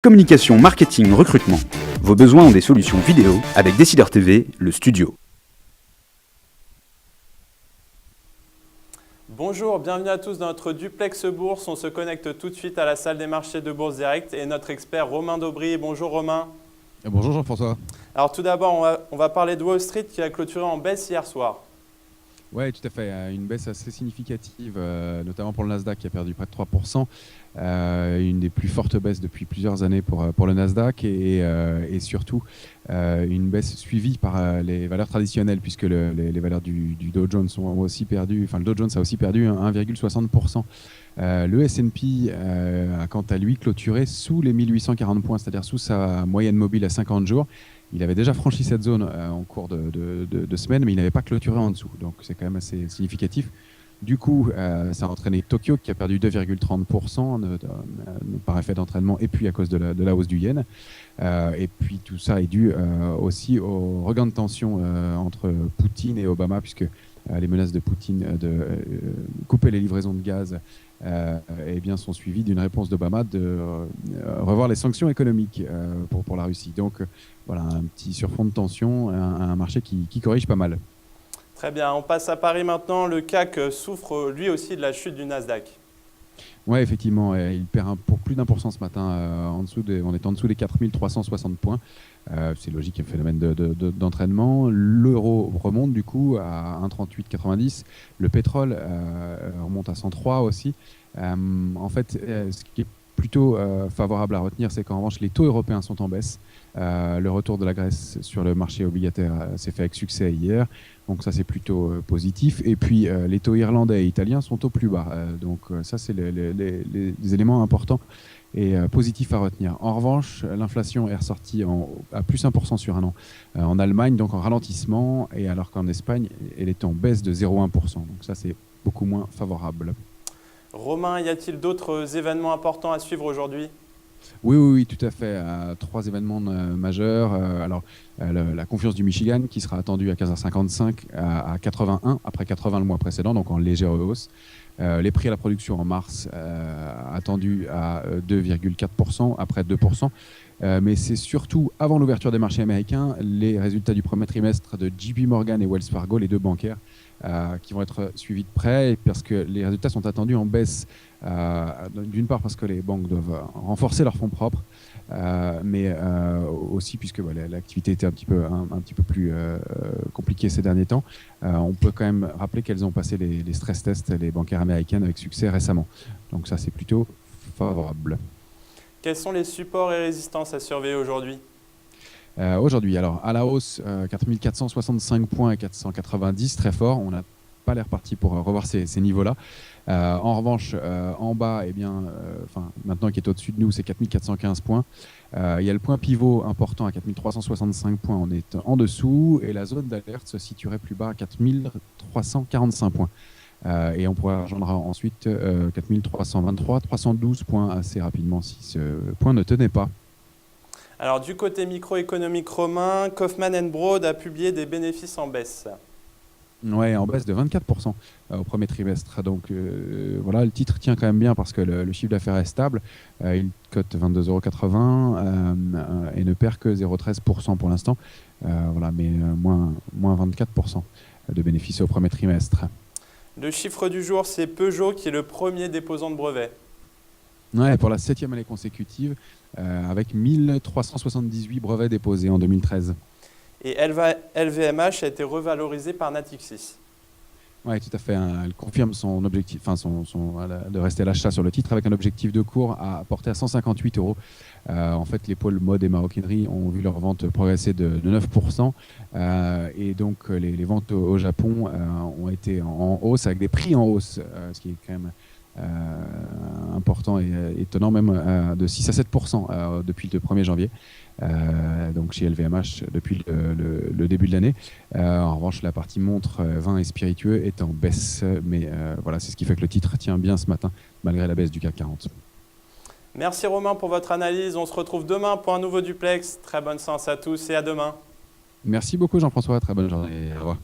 Communication, marketing, recrutement. Vos besoins ont des solutions vidéo avec Décideur TV, le studio. Bonjour, bienvenue à tous dans notre duplex bourse. On se connecte tout de suite à la salle des marchés de Bourse Direct et notre expert Romain Daubry. Bonjour Romain. Bonjour Jean-François. Alors tout d'abord, on va parler de Wall Street qui a clôturé en baisse hier soir. Oui, tout à fait. Une baisse assez significative, notamment pour le Nasdaq qui a perdu près de 3%. Une des plus fortes baisses depuis plusieurs années pour le Nasdaq et surtout une baisse suivie par les valeurs traditionnelles puisque les valeurs du Dow Jones ont aussi perdu, enfin le Dow Jones a aussi perdu 1,60%. Le S&P a quant à lui clôturé sous les 1840 points, c'est-à-dire sous sa moyenne mobile à 50 jours. Il avait déjà franchi cette zone en cours de semaine, mais il n'avait pas clôturé en dessous. Donc c'est quand même assez significatif. Du coup, ça a entraîné Tokyo qui a perdu 2,30% par effet d'entraînement et puis à cause de la hausse du yen. Et puis tout ça est dû aussi au regain de tension entre Poutine et Obama, puisque les menaces de Poutine de couper les livraisons de gaz eh bien, sont suivies d'une réponse d'Obama de revoir les sanctions économiques pour la Russie. Donc voilà, un petit surfond de tension, un marché qui corrige pas mal. Très bien, on passe à Paris maintenant. Le CAC souffre lui aussi de la chute du Nasdaq. Oui, effectivement, il perd pour plus d'1% ce matin. On est en dessous des 4360 points. C'est logique, un phénomène d'entraînement. L'euro remonte du coup à 1,3890. Le pétrole remonte à 103 aussi. En fait, ce qui est plutôt favorable à retenir, c'est qu'en revanche, les taux européens sont en baisse. Le retour de la Grèce sur le marché obligataire s'est fait avec succès hier. Donc ça, c'est plutôt positif. Et puis, les taux irlandais et italiens sont au plus bas. Donc ça, c'est les éléments importants et positifs à retenir. En revanche, l'inflation est ressortie à plus 1% sur un an en Allemagne, donc en ralentissement, et alors qu'en Espagne, elle est en baisse de 0,1%. Donc ça, c'est beaucoup moins favorable. Romain, y a-t-il d'autres événements importants à suivre aujourd'hui ? Oui, tout à fait. 3 événements majeurs. La confiance du Michigan qui sera attendue à 15h55 à 81 après 80 le mois précédent, donc en légère hausse. Les prix à la production en mars attendus à 2,4% après 2%. Mais c'est surtout avant l'ouverture des marchés américains, les résultats du premier trimestre de JP Morgan et Wells Fargo, les deux bancaires, qui vont être suivis de près parce que les résultats sont attendus en baisse. D'une part parce que les banques doivent renforcer leurs fonds propres, mais aussi puisque l'activité était un petit peu plus compliquée ces derniers temps. On peut quand même rappeler qu'elles ont passé les stress tests, les bancaires américaines, avec succès récemment. Donc ça, c'est plutôt favorable. Quels sont les supports et résistances à surveiller aujourd'hui ? Aujourd'hui, alors à la hausse, 4465 points et 490, très fort. On n'a pas l'air parti pour revoir ces niveaux-là. En revanche, en bas, maintenant qui est au-dessus de nous, c'est 4415 points. Il y a le point pivot important à 4365 points, on est en dessous, et la zone d'alerte se situerait plus bas à 4345 points. Et on pourrait rejoindre ensuite 4323, 312 points assez rapidement si ce point ne tenait pas. Alors du côté microéconomique romain, Kaufmann & Broad a publié des bénéfices en baisse. Ouais, en baisse de 24% au premier trimestre. Donc voilà, le titre tient quand même bien parce que le chiffre d'affaires est stable. Il cote 22,80 € et ne perd que 0,13% pour l'instant. Voilà, mais moins 24% de bénéfices au premier trimestre. Le chiffre du jour, c'est Peugeot qui est le premier déposant de brevet. Ouais, pour la 7e année consécutive, avec 1378 brevets déposés en 2013. Et LVMH a été revalorisé par Natixis. Oui, tout à fait. Elle confirme son objectif, de rester à l'achat sur le titre avec un objectif de cours à porter à 158 €. En fait, les pôles mode et maroquinerie ont vu leur vente progresser de 9%. Et donc, les ventes au Japon ont été en hausse, avec des prix en hausse, ce qui est quand même important et étonnant, même de 6 à 7% depuis le 1er janvier. Donc chez LVMH depuis le début de l'année. En revanche, la partie montre, vin et spiritueux est en baisse, mais voilà, c'est ce qui fait que le titre tient bien ce matin, malgré la baisse du CAC 40. Merci Romain pour votre analyse. On se retrouve demain pour un nouveau duplex. Très bonne séance à tous et à demain. Merci beaucoup Jean-François, très bonne journée. Au revoir.